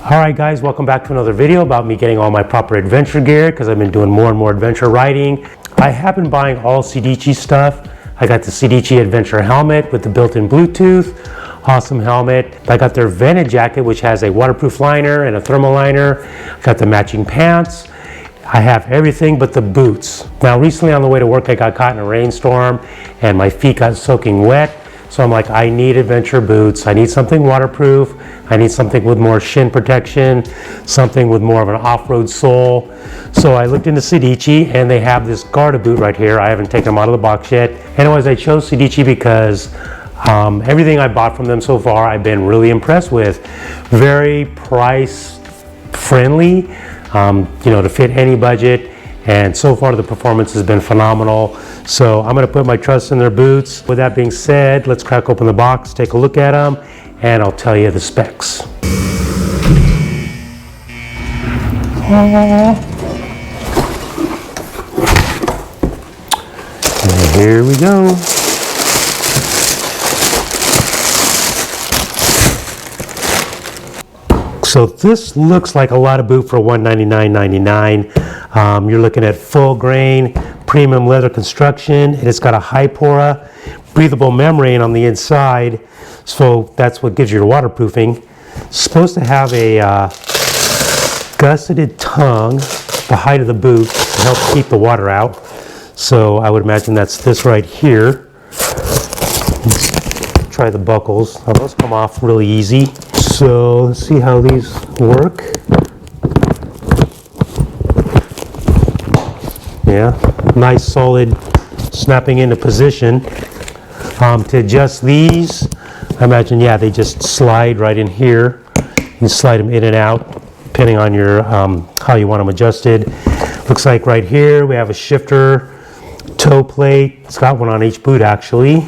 Alright guys, welcome back to another video about me getting all my proper adventure gear because I've been doing more and more adventure riding. I have been buying all Sedici stuff. I got the Sedici Adventure helmet with the built-in Bluetooth. Awesome helmet. I got their vented jacket which has a waterproof liner and a thermal liner. I got the matching pants. I have everything but the boots. Now recently on the way to work I got caught in a rainstorm and my feet got soaking wet. So I'm like, I need adventure boots. I need something waterproof. I need something with more shin protection, something with more of an off-road sole. So I looked into Sedici and they have this Garda boot right here. I haven't taken them out of the box yet. Anyways, I chose Sedici because everything I bought from them so far I've been really impressed with. Very price friendly, to fit any budget. And so far the performance has been phenomenal. So I'm gonna put my trust in their boots. With that being said, let's crack open the box, take a look at them, and I'll tell you the specs. And here we go. So this looks like a lot of boot for $199.99. You're looking at full grain, premium leather construction, and it's got a high pora, breathable membrane on the inside. So that's what gives you your waterproofing. It's supposed to have a gusseted tongue, the height of the boot, to help keep the water out. So I would imagine that's this right here. Let's try the buckles. Now those come off really easy. So let's see how these work. Yeah, nice solid snapping into position. To adjust these, I imagine, yeah, they just slide right in here. You slide them in and out depending on your how you want them adjusted. Looks like right here we have a shifter toe plate. It's got one on each boot actually.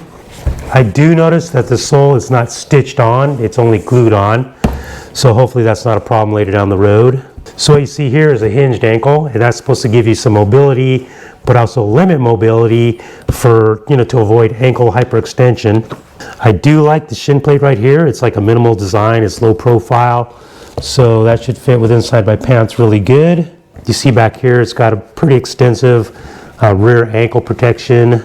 I do notice that the sole is not stitched on, it's only glued on. So hopefully that's not a problem later down the road. So what you see here is a hinged ankle, and that's supposed to give you some mobility, but also limit mobility for, to avoid ankle hyperextension. I do like the shin plate right here. It's like a minimal design, it's low profile. So that should fit with inside my pants really good. You see back here, it's got a pretty extensive rear ankle protection.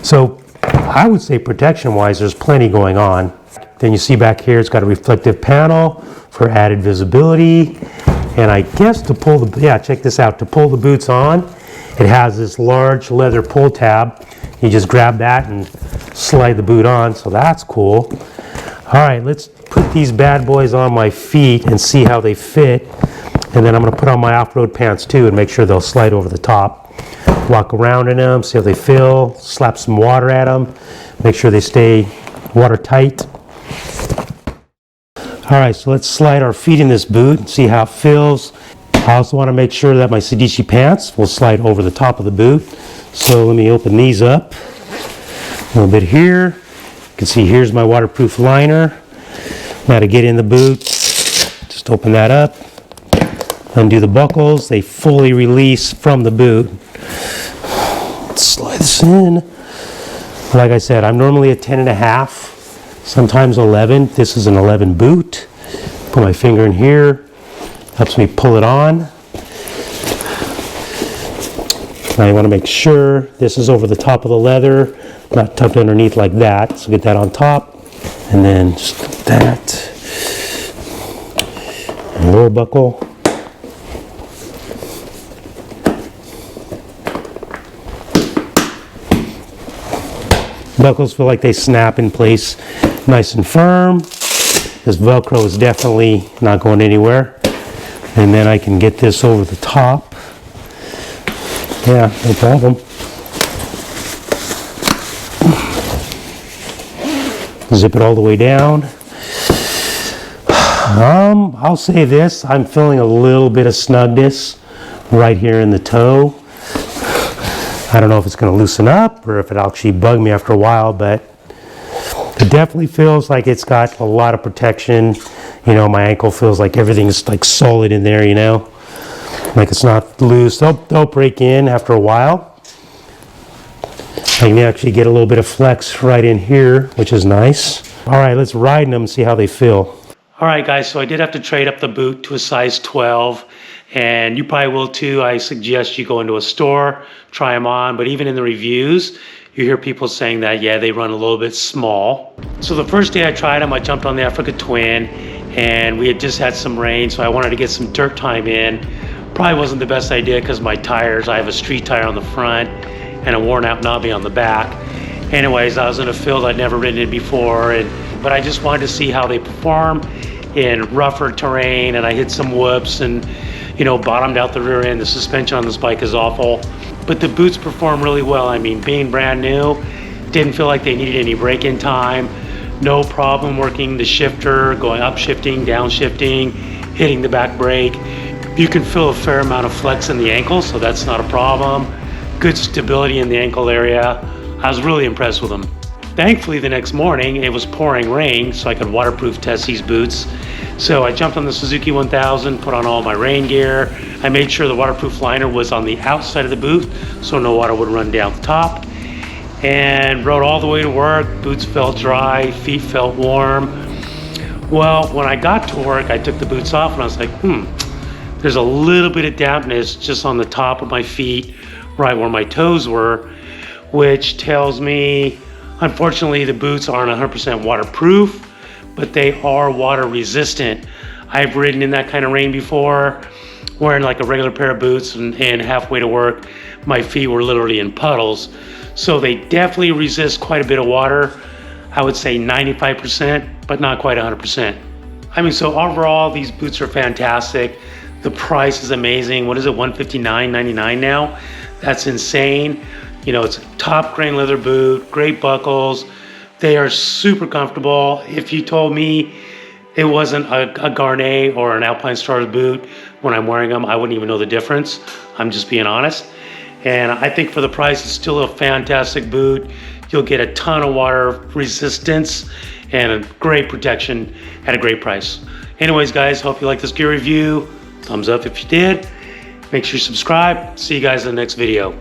So I would say protection-wise, there's plenty going on. Then you see back here, it's got a reflective panel for added visibility. And I guess to pull the, check this out, to pull the boots on, it has this large leather pull tab. You just grab that and slide the boot on, so that's cool. All right, let's put these bad boys on my feet and see how they fit. And then I'm gonna put on my off-road pants too and make sure they'll slide over the top. Walk around in them, see how they feel, slap some water at them, make sure they stay watertight. All right, so let's slide our feet in this boot and see how it feels. I also want to make sure that my Sedici pants will slide over the top of the boot. So let me open these up a little bit here. You can see here's my waterproof liner. Now to get in the boot, just open that up, undo the buckles. They fully release from the boot. Let's slide this in. Like I said, I'm normally a 10.5. Sometimes 11. This is an 11 boot. Put my finger in here, helps me pull it on. Now you want to make sure this is over the top of the leather, not tucked underneath like that. So get that on top, and then just like that. And lower buckle. Buckles feel like they snap in place nice and firm. This Velcro is definitely not going anywhere. And then I can get this over the top. Yeah, no problem. Zip it all the way down. I'll say this, I'm feeling a little bit of snugness right here in the toe. I don't know if it's going to loosen up or if it actually bug me after a while, but it definitely feels like it's got a lot of protection. My ankle feels like everything's like solid in there, like it's not loose. They'll break in after a while. I can actually get a little bit of flex right in here, which is nice. All right, let's ride them and see how they feel. All right, guys, so I did have to trade up the boot to a size 12, and you probably will too. I suggest you go into a store, try them on, but even in the reviews, you hear people saying that, yeah, they run a little bit small. So the first day I tried them, I jumped on the Africa Twin, and we had just had some rain, so I wanted to get some dirt time in. Probably wasn't the best idea because my tires, I have a street tire on the front and a worn out knobby on the back. Anyways, I was in a field I'd never ridden in before, but I just wanted to see how they perform in rougher terrain, and I hit some whoops and, you know, bottomed out the rear end. The suspension on this bike is awful, but the boots perform really well. I mean, being brand new, didn't feel like they needed any break-in time. No problem working the shifter, going up shifting, down shifting, hitting the back brake. You can feel a fair amount of flex in the ankle, so that's not a problem. Good stability in the ankle area. I was really impressed with them. Thankfully, the next morning, it was pouring rain, so I could waterproof test these boots. So I jumped on the Suzuki 1000, put on all my rain gear. I made sure the waterproof liner was on the outside of the boot, so no water would run down the top. And rode all the way to work. Boots felt dry, feet felt warm. Well, when I got to work, I took the boots off and I was like, there's a little bit of dampness just on the top of my feet, right where my toes were, which tells me, unfortunately, the boots aren't 100% waterproof, but they are water resistant. I've ridden in that kind of rain before, wearing like a regular pair of boots, and halfway to work, my feet were literally in puddles. So they definitely resist quite a bit of water. I would say 95%, but not quite 100%. I mean, so overall, these boots are fantastic. The price is amazing. What is it, $159.99 now? That's insane. You know, it's a top grain leather boot, great buckles. They are super comfortable. If you told me it wasn't a Garnet or an Alpine Stars boot when I'm wearing them, I wouldn't even know the difference. I'm just being honest. And I think for the price, it's still a fantastic boot. You'll get a ton of water resistance and a great protection at a great price. Anyways, guys, hope you like this gear review. Thumbs up if you did. Make sure you subscribe. See you guys in the next video.